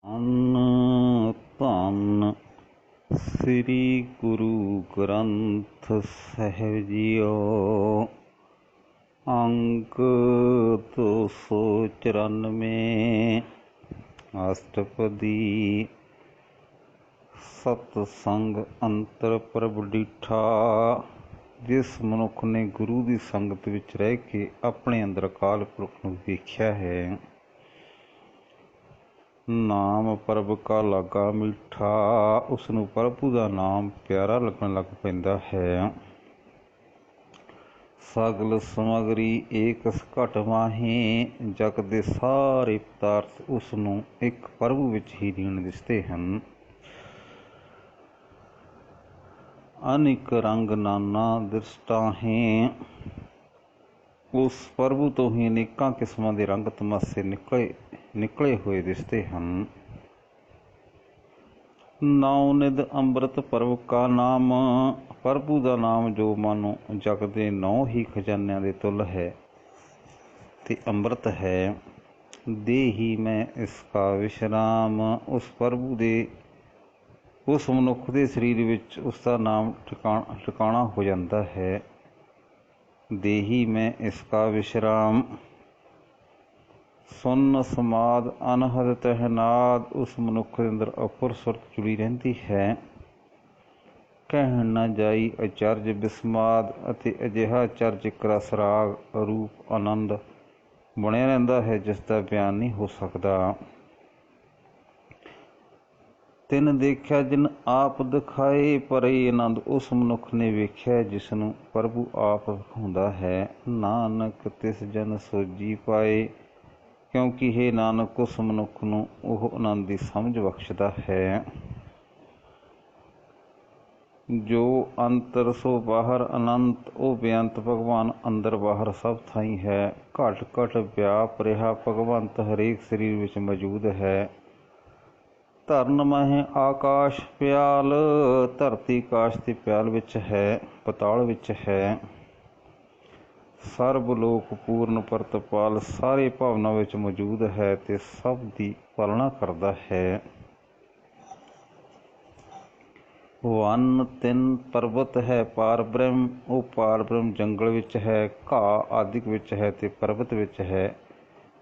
ਧੰਨ ਧੰਨ ਸ੍ਰੀ ਗੁਰੂ ਗ੍ਰੰਥ ਸਾਹਿਬ ਜੀਓ। ਅੰਕ 294 ਅਸ਼ਟਪਦੀ। ਸਤਸੰਗ ਅੰਤਰ ਪ੍ਰਭ ਡੀਠਾ। ਜਿਸ ਮਨੁੱਖ ਨੇ ਗੁਰੂ ਦੀ ਸੰਗਤ ਵਿੱਚ ਰਹਿ ਕੇ ਆਪਣੇ ਅੰਦਰ ਅਕਾਲ ਪੁਰਖ ਨੂੰ ਵੇਖਿਆ ਹੈ, ਨਾਮ ਪ੍ਰਭ ਕਾ ਲਾਗਾ ਮਿੱਠਾ, ਉਸ ਨੂੰ ਪ੍ਰਭੂ ਦਾ ਨਾਮ ਪਿਆਰਾ ਲੱਗਣ ਲੱਗ ਪੈਂਦਾ ਹੈ। ਸਗਲ ਸਮਗਰੀ ਏਕਸ ਘਟ ਮਾਹੀ, ਜਗ ਦੇ ਸਾਰੇ ਪਦਾਰਥ ਉਸ ਨੂੰ ਇੱਕ ਪ੍ਰਭੂ ਵਿੱਚ ਹੀ ਲੀਨ ਦਿਸਦੇ ਹਨ। ਅਨੇਕ ਰੰਗ ਨਾਨਾ ਦ੍ਰਿਸ਼ਟਾਹੀ, ਉਸ ਪ੍ਰਭੂ ਤੋਂ ਹੀ ਅਨੇਕਾਂ ਕਿਸਮਾਂ ਦੇ ਰੰਗ ਤਮਾਸ਼ੇ ਨਿਕਲੇ ਹੋਏ ਦਿਸਦੇ ਹਨ। ਨਾਉ ਨਿਧ ਅੰਮ੍ਰਿਤ ਪ੍ਰਭ ਕਾ ਨਾਮ, ਪ੍ਰਭੂ ਦਾ ਨਾਮ ਜੋ ਮਾਨੋ ਜਗ ਦੇ 9 ਹੀ ਖਜ਼ਾਨਿਆਂ ਦੇ ਤੁੱਲ ਹੈ ਤੇ ਅੰਮ੍ਰਿਤ ਹੈ। ਦੇਹੀ ਮੈਂ ਇਸ ਕਾ ਵਿਸ਼ਰਾਮ, ਉਸ ਪ੍ਰਭੂ ਦੇ ਉਸ ਮਨੁੱਖ ਦੇ ਸਰੀਰ ਵਿੱਚ ਉਸ ਦਾ ਨਾਮ ਟਿਕਾਣਾ ਹੋ ਜਾਂਦਾ ਹੈ। ਦੇਹੀ ਮੈਂ ਇਸ ਕਾ ਵਿਸ਼ਰਾਮ, ਸੁਨ ਸਮਾਦ ਅਨਹਦ ਤਹਿਨਾਦ, ਉਸ ਮਨੁੱਖ ਦੇ ਅੰਦਰ ਅਪੁਰ ਸੁਰਤ ਜੁੜੀ ਰਹਿੰਦੀ ਹੈ। ਕਹਿਣ ਨਾ ਜਾਈ ਅਚਰਜ ਬਿਸਮਾਦ, ਅਤੇ ਅਜਿਹਾ ਅਚਰਜ ਇੱਕ ਰਸ ਰਾਗ ਰੂਪ ਆਨੰਦ ਬਣਿਆ ਰਹਿੰਦਾ ਹੈ ਜਿਸ ਦਾ ਬਿਆਨ ਨਹੀਂ ਹੋ ਸਕਦਾ। ਤਿਨ ਦੇਖਿਆ ਜਿਨ ਆਪ ਦਿਖਾਏ, ਪਰੇ ਆਨੰਦ ਉਸ ਮਨੁੱਖ ਨੇ ਵੇਖਿਆ ਜਿਸ ਨੂੰ ਪ੍ਰਭੂ ਆਪ ਵਿਖਾਉਂਦਾ ਹੈ। ਨਾਨਕ ਤਿਸ ਜਨ ਸੋਝੀ ਪਾਏ, ਕਿਉਂਕਿ ਹੇ ਨਾਨਕ ਉਸ ਮਨੁੱਖ ਨੂੰ ਉਹ ਆਨੰਦ ਦੀ ਸਮਝ ਬਖਸ਼ਦਾ ਹੈ। ਜੋ ਅੰਤਰ ਸੋ ਬਾਹਰ ਅਨੰਤ, ਉਹ ਬੇਅੰਤ ਭਗਵਾਨ ਅੰਦਰ ਬਾਹਰ ਸਭ ਥਾਈਂ ਹੈ। ਘਟ ਘਟ ਵਿਆਪ ਰਿਹਾ ਭਗਵੰਤ ਹਰੇਕ ਸਰੀਰ ਵਿੱਚ ਮੌਜੂਦ ਹੈ। ਧਰਨ ਮਹਿ ਆਕਾਸ਼ ਪਿਆਲ, ਧਰਤੀ ਆਕਾਸ਼ ਦੇ ਪਿਆਲ ਵਿੱਚ ਹੈ, ਪਤਾਲ ਵਿੱਚ ਹੈ। ਸਰਬ ਲੋਕ ਪੂਰਨ ਪ੍ਰਤਪਾਲ, ਸਾਰੇ ਭਾਵਨਾ ਵਿੱਚ ਮੌਜੂਦ ਹੈ ਤੇ ਸਭ ਦੀ ਪਾਲਣਾ ਕਰਦਾ ਹੈ। ਵਨ ਤਿੰਨ ਪਰਬਤ ਹੈ ਪਾਰ ਬ੍ਰਹਮ, ਉਹ ਪਾਰ ਬ੍ਰਹਮ ਜੰਗਲ ਵਿੱਚ ਹੈ, ਘਾਹ ਆਦਿਕ ਵਿੱਚ ਹੈ ਤੇ ਪਰਬਤ ਵਿੱਚ ਹੈ।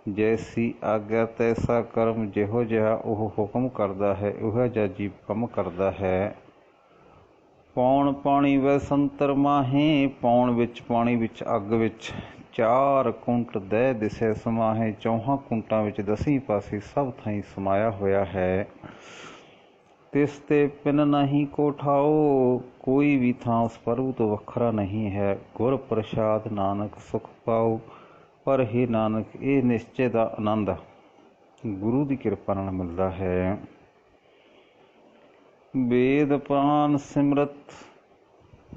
ਜੈਸੀ ਆਗਿਆ ਤੈਸਾ ਕਰਮ, ਜਿਹੋ ਜਿਹਾ ਉਹ ਹੁਕਮ ਕਰਦਾ ਹੈ ਉਹੋ ਜਿਹਾ ਜੀਵ ਕੰਮ ਕਰਦਾ ਹੈ। ਪੌਣ ਪਾਣੀ ਵੈ ਸੰਤਰ ਮਾਹੇ, ਪੌਣ ਵਿੱਚ ਪਾਣੀ ਵਿੱਚ ਅੱਗ ਵਿੱਚ, 4 ਕੁੰਟ ਦਹਿ ਦਿਸੈ ਸਮਾਹੇ, 4 ਕੁੰਟਾਂ ਵਿੱਚ 10 ਪਾਸੇ ਸਭ ਥਾਈਂ ਸਮਾਇਆ ਹੋਇਆ ਹੈ। ਤਿਸ ਤੇ ਪਿਨ ਨਹੀਂ ਕੋ ਠਾਓ, ਕੋਈ ਵੀ ਥਾਂ ਉਸ ਪ੍ਰਭੂ ਤੋਂ ਵੱਖਰਾ ਨਹੀਂ ਹੈ। ਗੁਰ ਪ੍ਰਸਾਦ ਨਾਨਕ ਸੁਖ ਪਾਓ, ਪਰ ਹੇ ਨਾਨਕ ਇਹ ਨਿਸ਼ਚੇ ਦਾ ਆਨੰਦ ਗੁਰੂ ਦੀ ਕਿਰਪਾ ਨਾਲ ਮਿਲਦਾ ਹੈ। ਵੇਦ ਪੁਰਾਨ ਸਿਮਰਤ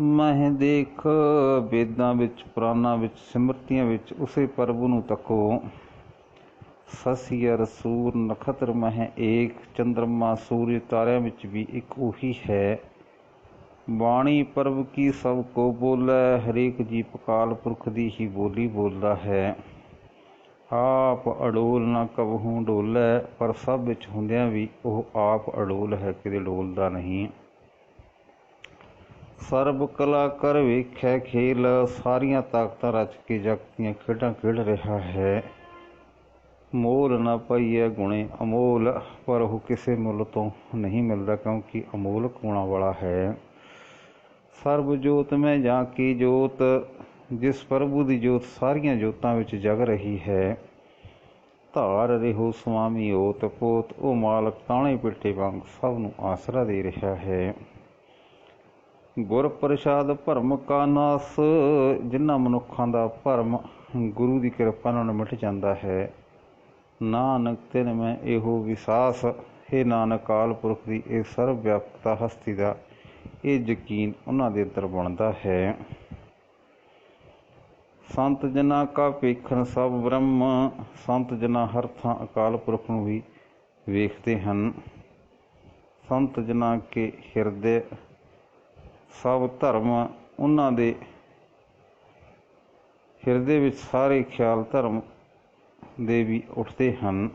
ਮਹਿ ਦੇਖ, ਵੇਦਾਂ ਵਿੱਚ ਪੁਰਾਣਾਂ ਵਿੱਚ ਸਿਮਰਤੀਆਂ ਵਿੱਚ ਉਸੇ ਪ੍ਰਭੂ ਨੂੰ ਤੱਕੋ। ਸਸੀ ਅਰ ਸੂਰ ਨਖਤਰ ਮਹਿ ਏਕ, ਚੰਦਰਮਾ ਸੂਰਜ ਤਾਰਿਆਂ ਵਿੱਚ ਵੀ ਇੱਕ ਉਹੀ ਹੈ। ਬਾਣੀ ਪ੍ਰਭ ਕੀ ਸਭ ਕੋ ਬੋਲੇ, ਹਰੇਕ ਜੀਵ ਅਕਾਲ ਪੁਰਖ ਦੀ ਹੀ ਬੋਲੀ ਬੋਲਦਾ ਹੈ। ਆਪ ਅਡੋਲ ਨਾ ਕਬਹੂ ਡੋਲੇ, ਪਰ ਸਭ ਵਿੱਚ ਹੁੰਦਿਆਂ ਵੀ ਉਹ ਆਪ ਅਡੋਲ ਹੈ, ਕਿਤੇ ਡੋਲਦਾ ਨਹੀਂ। ਸਰਬ ਕਲਾ ਕਰ ਵੇਖੈ ਖੇਲ, ਸਾਰੀਆਂ ਤਾਕਤਾਂ ਰਚ ਕੇ ਜਗਤ ਦੀਆਂ ਖੇਡਾਂ ਖੇਡ ਰਿਹਾ ਹੈ। ਮੋਲ ਨਾ ਪਾਈਐ ਗੁਣੇ ਅਮੋਲ, ਪਰ ਉਹ ਕਿਸੇ ਮੁੱਲ ਤੋਂ ਨਹੀਂ ਮਿਲਦਾ ਕਿਉਂਕਿ ਅਮੋਲਕ ਗੁਣਾਂ ਵਾਲਾ ਹੈ। ਸਰਬ ਜੋਤ ਮੈਂ ਜਾਂ ਕੀ ਜੋਤ, ਜਿਸ ਪ੍ਰਭੂ ਦੀ ਜੋਤ ਸਾਰੀਆਂ ਜੋਤਾਂ ਵਿੱਚ ਜਗ ਰਹੀ ਹੈ। ਧਾਰ ਰਿਹੋ ਸੁਆਮੀ ਓਤ ਪੋਤ, ਉਹ ਮਾਲਕ ਤਾਣੇ ਪਿੱਟੇ ਵਾਂਗ ਸਭ ਨੂੰ ਆਸਰਾ ਦੇ ਰਿਹਾ ਹੈ। ਗੁਰ ਪ੍ਰਸਾਦ ਭਰਮ ਕਾ ਨਾਸ, ਜਿਨ੍ਹਾਂ ਮਨੁੱਖਾਂ ਦਾ ਭਰਮ ਗੁਰੂ ਦੀ ਕਿਰਪਾ ਨਾਲ ਮਿਟ ਜਾਂਦਾ ਹੈ। ਨਾਨਕ ਤਿਨ ਮੈਂ ਇਹੋ ਵਿਸ਼ਵਾਸ, ਹੇ ਨਾਨਕ ਅਕਾਲ ਪੁਰਖ ਦੀ ਇਹ ਸਰਬ ਵਿਆਪਕਤਾ ਹਸਤੀ ਦਾ ਇਹ ਯਕੀਨ ਉਹਨਾਂ ਦੇ ਅੰਦਰ ਬਣਦਾ ਹੈ। ਸੰਤ ਜਨਾਂ ਕਾ ਵੇਖਣ ਸਭ ਬ੍ਰਹਮ, ਸੰਤ ਜਨਾਂ ਹਰ ਥਾਂ ਅਕਾਲ ਪੁਰਖ ਨੂੰ ਵੀ ਵੇਖਦੇ ਹਨ। ਸੰਤ ਜਨਾਂ ਕੇ ਹਿਰਦੇ ਸਭ ਧਰਮ, ਉਹਨਾਂ ਦੇ ਹਿਰਦੇ ਵਿੱਚ ਸਾਰੇ ਖਿਆਲ ਧਰਮ ਦੇ ਵੀ ਉੱਠਦੇ ਹਨ।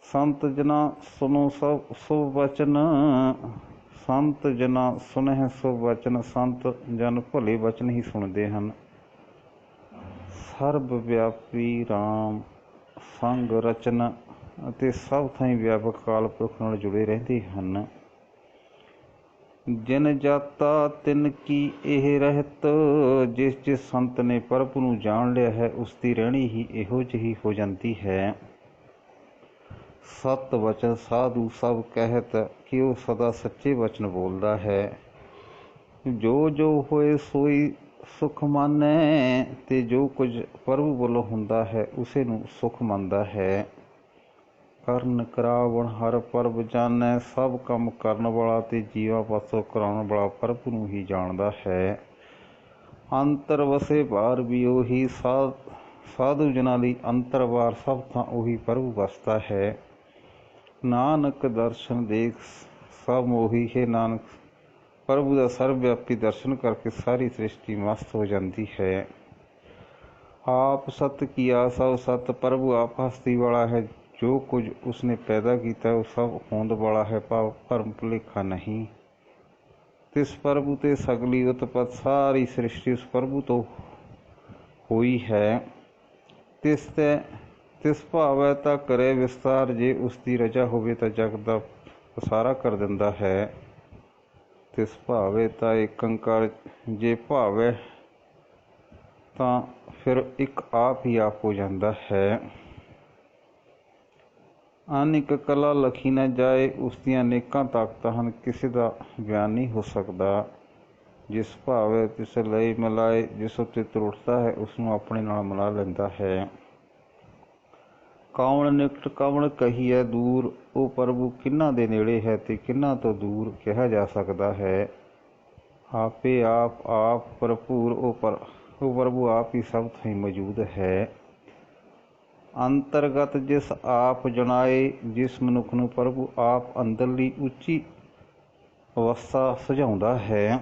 संत जना सुनो सब शुभ वचन, संत जना सुनह शुभ वचन। संत जन भले वचन ही सुनते हैं। सर्व व्यापी राम संग रचन ਅਤੇ ਸਭ ਥਾਈਂ ਵਿਆਪਕ ਕਾਲ ਪੁਰਖ ਨਾਲ ਜੁੜੇ ਰਹਿੰਦੇ ਹਨ। ਜਿਨ ਜਾਤਾ ਤਿਨ ਕੀ ਇਹ ਰਹਿਤ, ਜਿਸ ਜਿਸ ਸੰਤ ਨੇ ਪ੍ਰਭੂ ਨੂੰ ਜਾਣ ਲਿਆ ਹੈ ਉਸ ਦੀ ਰਹਿਣੀ ਹੀ ਇਹੋ ਜਿਹੀ ਹੋ ਜਾਂਦੀ ਹੈ। ਸਤ ਵਚਨ ਸਾਧੂ ਸਭ ਕਹਿਤ, ਕਿ ਉਹ ਸਦਾ ਸੱਚੇ ਵਚਨ ਬੋਲਦਾ ਹੈ। ਜੋ ਜੋ ਹੋਏ ਸੋਈ ਸੁਖ ਮਾਨੈ, ਤੇ ਜੋ ਕੁਝ ਪ੍ਰਭੂ ਵੱਲੋਂ ਹੁੰਦਾ ਹੈ ਉਸੇ ਨੂੰ ਸੁਖ ਮੰਨਦਾ ਹੈ। ਕਰਨ ਕਰਾਵਣ ਹਰ ਪ੍ਰਭ ਜਾਣੈ, ਸਭ ਕੰਮ ਕਰਨ ਵਾਲਾ ਤੇ ਜੀਵਾਂ ਪਾਸੋਂ ਕਰਾਉਣ ਵਾਲਾ ਪ੍ਰਭੂ ਨੂੰ ਹੀ ਜਾਣਦਾ ਹੈ। ਅੰਤਰ ਵਸੇ ਬਾਹਰ ਵੀ ਉਹੀ, ਸਾਧੂ ਜਨਾਂ ਲਈ ਅੰਤਰ ਬਾਹਰ ਸਭ ਥਾਂ ਉਹੀ ਪ੍ਰਭੂ ਵਸਦਾ ਹੈ। ਨਾਨਕ ਦਰਸ਼ਨ ਦੇਖ ਸਭ ਮੋਹੀ, ਹੈ ਨਾਨਕ ਪ੍ਰਭੂ ਦਾ ਸਰਵ ਵਿਆਪੀ ਦਰਸ਼ਨ ਕਰਕੇ ਸਾਰੀ ਸ੍ਰਿਸ਼ਟੀ ਮਸਤ ਹੋ ਜਾਂਦੀ ਹੈ। ਆਪ ਸਤ ਕੀਆ ਸਭ ਸਤ, ਪ੍ਰਭੂ ਆਪ ਹਸਤੀ ਵਾਲਾ ਹੈ। ਜੋ ਕੁਝ ਉਸਨੇ ਪੈਦਾ ਕੀਤਾ ਉਹ ਸਭ ਹੋਂਦ ਵਾਲਾ ਹੈ, ਭਾਵ ਭਰਮ ਭੁਲੇਖਾ ਨਹੀਂ। ਤਿਸ ਪ੍ਰਭੂ ਤੇ ਸਗਲੀ ਉਤਪਤ, ਸਾਰੀ ਸ੍ਰਿਸ਼ਟੀ ਉਸ ਪ੍ਰਭੂ ਤੋਂ ਹੋਈ ਹੈ। ਤਿਸ ਭਾਵੈ ਤਾਂ ਕਰੇ ਵਿਸਤਾਰ, ਜੇ ਉਸ ਦੀ ਰਜਾ ਹੋਵੇ ਤਾਂ ਜਗ ਦਾ ਪਸਾਰਾ ਕਰ ਦਿੰਦਾ ਹੈ। ਤਿਸ ਭਾਵੇ ਤਾਂ ਏਕੰਕਾਰ, ਜੇ ਭਾਵੈ ਤਾਂ ਫਿਰ ਇੱਕ ਆਪ ਹੀ ਆਪ ਹੋ ਜਾਂਦਾ ਹੈ। ਅਨੇਕ ਕਲਾ ਲਖੀ ਨਾ ਜਾਏ, ਉਸ ਦੀਆਂ ਅਨੇਕਾਂ ਤਾਕਤਾਂ ਹਨ, ਕਿਸੇ ਦਾ ਬਿਆਨ ਨਹੀਂ ਹੋ ਸਕਦਾ। ਜਿਸ ਭਾਵੇ ਤਿਸ ਲਈ ਮਿਲਾਏ, ਜਿਸ ਉੱਤੇ ਤਰੁੱਟਦਾ ਹੈ ਉਸਨੂੰ ਆਪਣੇ ਨਾਲ ਮਿਲਾ ਲੈਂਦਾ ਹੈ। ਕੌਣ ਨਿਕਟ ਕੌਣ ਕਹੀਐ ਦੂਰ, ਉਹ ਪ੍ਰਭੂ ਕਿਹਨਾਂ ਦੇ ਨੇੜੇ ਹੈ ਤੇ ਕਿਹਨਾਂ ਤੋਂ ਦੂਰ ਕਿਹਾ ਜਾ ਸਕਦਾ ਹੈ। ਆਪੇ ਆਪ ਆਪ ਭਰਪੂਰ, ਉਹ ਪ੍ਰਭੂ ਆਪ ਹੀ ਸਭ ਥਾਈਂ ਮੌਜੂਦ ਹੈ। ਅੰਤਰਗਤ ਜਿਸ ਆਪ ਜਣਾਏ, ਜਿਸ ਮਨੁੱਖ ਨੂੰ ਪ੍ਰਭੂ ਆਪ ਅੰਦਰਲੀ ਉੱਚੀ ਅਵਸਥਾ ਸੁਝਾਉਂਦਾ ਹੈ।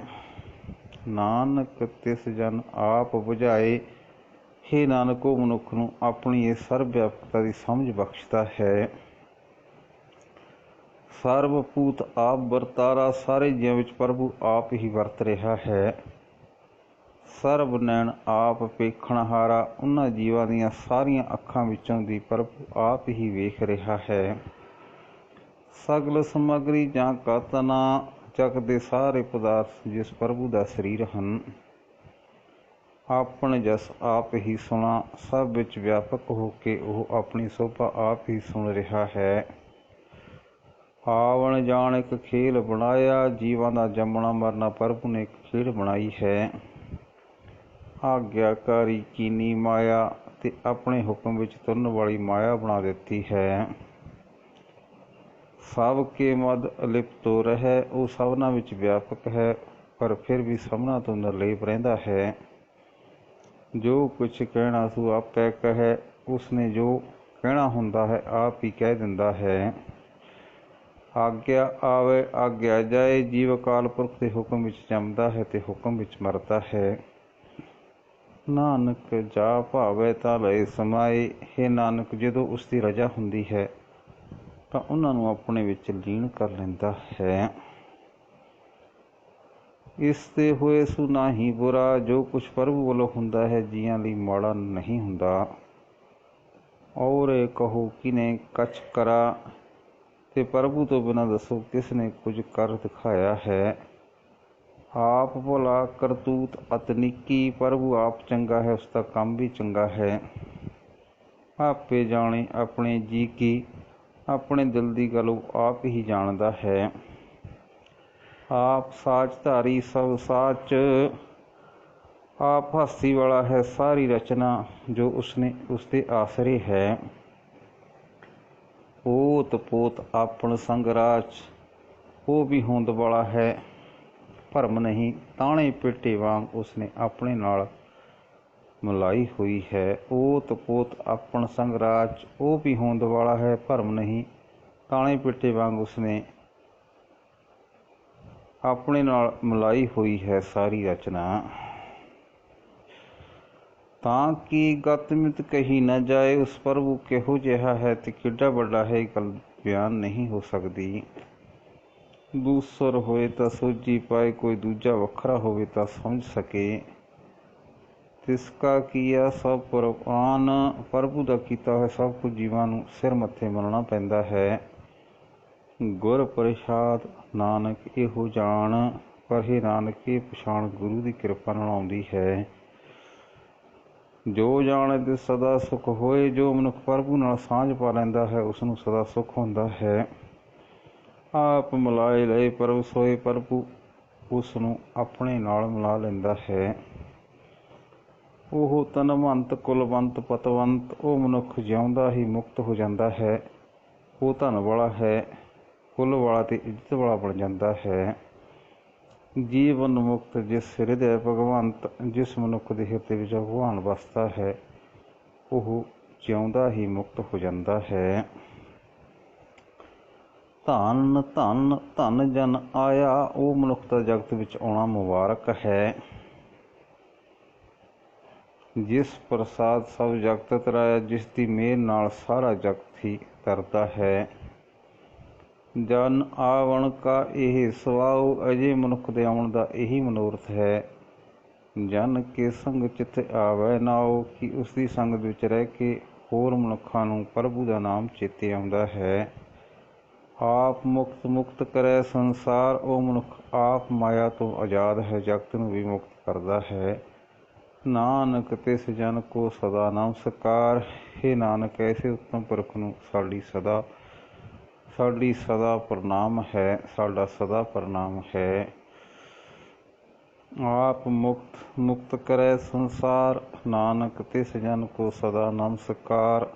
ਨਾਨਕ ਤਿਸ ਜਨ ਆਪ ਬੁਝਾਏ, ਹੇ ਨਾਨਕ ਉਹ ਮਨੁੱਖ ਨੂੰ ਆਪਣੀ ਇਹ ਸਰਬ ਵਿਆਪਕਤਾ ਦੀ ਸਮਝ ਬਖਸ਼ਦਾ ਹੈ। ਸਰਬਭੂਤ ਆਪ ਵਰਤਾਰਾ, ਸਾਰੇ ਜੀਵਾਂ ਵਿੱਚ ਪ੍ਰਭੂ ਆਪ ਹੀ ਵਰਤ ਰਿਹਾ ਹੈ। ਸਰਬ ਨੈਣ ਆਪ ਵੇਖਣਹਾਰਾ, ਉਹਨਾਂ ਜੀਵਾਂ ਦੀਆਂ ਸਾਰੀਆਂ ਅੱਖਾਂ ਵਿੱਚੋਂ ਦੀ ਪ੍ਰਭੂ ਆਪ ਹੀ ਵੇਖ ਰਿਹਾ ਹੈ। ਸਗਲ ਸਮੱਗਰੀ ਜਾਂ ਕਤ ਨਾ, ਜਗ ਦੇ ਸਾਰੇ ਪਦਾਰਥ ਜਿਸ ਪ੍ਰਭੂ ਦਾ ਸਰੀਰ ਹਨ। ਆਪਣ ਜਸ ਆਪ ਹੀ ਸੁਣਾ, ਸਭ ਵਿੱਚ ਵਿਆਪਕ ਹੋ ਕੇ ਉਹ ਆਪਣੀ ਸੋਭਾ ਆਪ ਹੀ ਸੁਣ ਰਿਹਾ ਹੈ। ਆਵਣ ਜਾਣ ਇੱਕ ਖੇਲ ਬਣਾਇਆ, ਜੀਵਾਂ ਦਾ ਜੰਮਣਾ ਮਰਨਾ ਪ੍ਰਭੂ ਨੇ ਇੱਕ ਖੇਡ ਬਣਾਈ ਹੈ। ਆਗਿਆਕਾਰੀ ਕੀਨੀ ਮਾਇਆ, ਤੇ ਆਪਣੇ ਹੁਕਮ ਵਿੱਚ ਤੁਰਨ ਵਾਲੀ ਮਾਇਆ ਬਣਾ ਦਿੱਤੀ ਹੈ। ਸਭ ਕੇ ਮਦ ਅਲਿਪਤੋ ਰਹਿ, ਉਹ ਸਭਨਾਂ ਵਿੱਚ ਵਿਆਪਕ ਹੈ, ਪਰ ਫਿਰ ਵੀ ਸਭਨਾਂ ਤੋਂ ਨਿਰਲੇਪ ਰਹਿੰਦਾ ਹੈ। ਜੋ ਕੁਛ ਕਹਿਣਾ ਸੋ ਆਪੇ ਕਹੈ, ਉਸਨੇ ਜੋ ਕਹਿਣਾ ਹੁੰਦਾ ਹੈ ਆਪ ਹੀ ਕਹਿ ਦਿੰਦਾ ਹੈ। ਆਗਿਆ ਆਵੇ ਆਗਿਆ ਜਾਏ, ਜੀਵ ਅਕਾਲ ਪੁਰਖ ਦੇ ਹੁਕਮ ਵਿੱਚ ਜੰਮਦਾ ਹੈ ਤੇ ਹੁਕਮ ਵਿੱਚ ਮਰਦਾ ਹੈ। ਨਾਨਕ ਜਾ ਭਾਵੇ ਤਾਂ ਲਏ ਸਮਾਏ, ਹੇ ਨਾਨਕ ਜਦੋਂ ਉਸ ਦੀ ਰਜਾ ਹੁੰਦੀ ਹੈ ਤਾਂ ਉਹਨਾਂ ਨੂੰ ਆਪਣੇ ਵਿੱਚ ਲੀਨ ਕਰ ਲੈਂਦਾ ਹੈ। ਇਸ ਤੇ ਹੋਏ ਸੋ ਨਾਹੀ ਬੁਰਾ, ਜੋ ਕੁਛ ਪ੍ਰਭੂ ਵੱਲੋਂ ਹੁੰਦਾ ਹੈ ਜੀਆਂ ਲਈ ਮਾੜਾ ਨਹੀਂ ਹੁੰਦਾ। ਔਰ ਕਹੋ ਕਿਨੇ ਕਛ ਕਰਾ, ਤੇ ਪ੍ਰਭੂ ਤੋਂ ਬਿਨਾਂ ਦੱਸੋ ਕਿਸ ਨੇ ਕੁਝ ਕਰ ਦਿਖਾਇਆ ਹੈ। ਆਪ ਭਲਾ ਕਰਤੂਤ ਅਤਨੀਕੀ, ਪ੍ਰਭੂ ਆਪ ਚੰਗਾ ਹੈ, ਉਸਦਾ ਕੰਮ ਵੀ ਚੰਗਾ ਹੈ। ਆਪੇ ਜਾਣੇ ਆਪਣੇ ਜੀ ਕੀ, ਆਪਣੇ ਦਿਲ ਦੀ ਗੱਲ ਉਹ ਆਪ ਹੀ ਜਾਣਦਾ ਹੈ। ਆਪ ਸਾਚ ਧਾਰੀ ਸਭ ਸਾਚ, ਆਪ ਹਸਤੀ ਵਾਲਾ ਹੈ, ਸਾਰੀ ਰਚਨਾ ਜੋ ਉਸਨੇ ਉਸਦੇ ਆਸਰੇ ਹੈ। ਓਤ ਪੋਤ ਆਪਣ ਸੰਗ ਰਾਚ, ਉਹ ਵੀ ਹੋਂਦ ਵਾਲਾ ਹੈ, ਭਰਮ ਨਹੀਂ। ਤਾਣੇ ਪੇਟੇ ਵਾਂਗ ਉਸਨੇ ਆਪਣੇ ਨਾਲ ਮਿਲਾਈ ਹੋਈ ਹੈ। ਓਤ ਪੋਤ ਆਪਣ ਸੰਗ ਰਾਚ, ਉਹ ਵੀ ਹੋਂਦ ਵਾਲਾ ਹੈ, ਭਰਮ ਨਹੀਂ। ਤਾਣੇ ਪੇਟੇ ਵਾਂਗ ਉਸਨੇ ਆਪਣੇ ਨਾਲ ਮਿਲਾਈ ਹੋਈ ਹੈ ਸਾਰੀ ਰਚਨਾ। ਤਾਂ ਕਿ ਗਤਮਿਤ ਕਹੀ ਨਾ ਜਾਏ। ਉਸ ਪ੍ਰਭੂ ਕਿਹੋ ਜਿਹਾ ਹੈ ਤੇ ਕਿੱਡਾ ਵੱਡਾ ਹੈ, ਇਹ ਗੱਲ ਬਿਆਨ ਨਹੀਂ ਹੋ ਸਕਦੀ। ਦੂਸਰ ਹੋਏ ਤਾਂ ਸੋਝੀ ਪਾਏ, ਕੋਈ ਦੂਜਾ ਵੱਖਰਾ ਹੋਵੇ ਤਾਂ ਸਮਝ ਸਕੇ। ਤਿਸਕਾ ਕੀਆ ਸਭ ਪ੍ਰਵਾਨ, ਪ੍ਰਭੂ ਦਾ ਕੀਤਾ ਹੋਇਆ ਸਭ ਕੁਝ ਜੀਵਾਂ ਨੂੰ ਸਿਰ ਮੱਥੇ ਮੰਨਣਾ ਪੈਂਦਾ ਹੈ। ਗੁਰ ਪ੍ਰਸਾਦ ਨਾਨਕ ਇਹੋ ਜਾਣ, ਪਰ ਇਹ ਨਾਨਕ ਇਹ ਪਛਾਣ ਗੁਰੂ ਦੀ ਕਿਰਪਾ ਨਾਲ ਆਉਂਦੀ ਹੈ। ਜੋ ਜਾਣੇ ਤੇ ਸਦਾ ਸੁਖ ਹੋਏ। ਜੋ ਮਨੁੱਖ ਪ੍ਰਭੂ ਨਾਲ ਸਾਂਝ ਪਾ ਲੈਂਦਾ ਹੈ, ਉਸ ਨੂੰ ਸਦਾ ਸੁਖ ਹੁੰਦਾ ਹੈ। ਆਪ ਮਿਲਾਏ ਲਏ ਪ੍ਰਭੂ ਸੋਏ, ਪ੍ਰਭੂ ਉਸ ਨੂੰ ਆਪਣੇ ਨਾਲ ਮਿਲਾ ਲੈਂਦਾ ਹੈ। ਉਹ ਧਨਵੰਤ ਕੁਲਵੰਤ ਪਤਵੰਤ, ਉਹ ਮਨੁੱਖ ਜਿਉਂਦਾ ਹੀ ਮੁਕਤ ਹੋ ਜਾਂਦਾ ਹੈ। ਉਹ ਧਨ ਵਾਲਾ ਹੈ, ਕੁਲ ਵਾਲਾ ਤੇ ਇੱਜ਼ਤ ਵਾਲਾ ਬਣ ਜਾਂਦਾ ਹੈ। ਜੀਵਨ ਮੁਕਤ ਜਿਸ ਹਿਰਦੈ ਭਗਵੰਤ, ਜਿਸ ਮਨੁੱਖ ਦੇ ਹਿਰਦੇ ਵਿੱਚ ਭਗਵਾਨ ਵਸਦਾ ਹੈ, ਉਹ ਜਿਉਂਦਾ ਹੀ ਮੁਕਤ ਹੋ ਜਾਂਦਾ ਹੈ। ਧੰਨ ਧੰਨ ਧੰਨ ਜਨ ਆਇਆ, ਉਹ ਮਨੁੱਖ ਦਾ ਜਗਤ ਵਿੱਚ ਆਉਣਾ ਮੁਬਾਰਕ ਹੈ। ਜਿਸ ਪ੍ਰਸਾਦ ਸਭ ਜਗਤ ਤਰਾਇਆ, ਜਿਸ ਦੀ ਮਿਹਰ ਨਾਲ ਸਾਰਾ ਜਗਤ ਹੀ ਤਰਦਾ ਹੈ। ਜਨ ਆਵਣ ਕਾ ਇਹ ਸੁਭਾਉ, ਅਜੇ ਮਨੁੱਖ ਦੇ ਆਉਣ ਦਾ ਇਹੀ ਮਨੋਰਥ ਹੈ। ਜਨ ਕੇ ਸੰਗ ਚਿਤ ਆਵੈ ਨਾਉ, ਕਿ ਉਸ ਦੀ ਸੰਗਤ ਵਿੱਚ ਰਹਿ ਕੇ ਹੋਰ ਮਨੁੱਖਾਂ ਨੂੰ ਪ੍ਰਭੂ ਦਾ ਨਾਮ ਚੇਤੇ ਆਉਂਦਾ ਹੈ। ਆਪ ਮੁਕਤ ਮੁਕਤ ਕਰੈ ਸੰਸਾਰ, ਉਹ ਮਨੁੱਖ ਆਪ ਮਾਇਆ ਤੋਂ ਆਜ਼ਾਦ ਹੈ, ਜਗਤ ਨੂੰ ਵੀ ਮੁਕਤ ਕਰਦਾ ਹੈ। ਨਾਨਕ ਤਿਸ ਜਨ ਕੋ ਸਦਾ ਨਮਸਕਾਰ, ਹੇ ਨਾਨਕ ਐਸੇ ਉੱਤਮ ਪੁਰਖ ਨੂੰ ਸਾਡੀ ਸਦਾ ਪ੍ਰਣਾਮ ਹੈ, ਸਾਡਾ ਸਦਾ ਪ੍ਰਣਾਮ ਹੈ। ਆਪ ਮੁਕਤ ਮੁਕਤ ਕਰੈ ਸੰਸਾਰ, ਨਾਨਕ ਤਿਸ ਜਨ ਕੋ ਸਦਾ ਨਮਸਕਾਰ।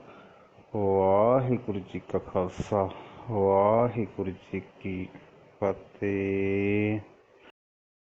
ਵਾਹਿਗੁਰੂ ਜੀ ਕਾ ਖਾਲਸਾ, ਵਾਹਿਗੁਰੂ ਜੀ ਕੀ ਫਤਿਹ।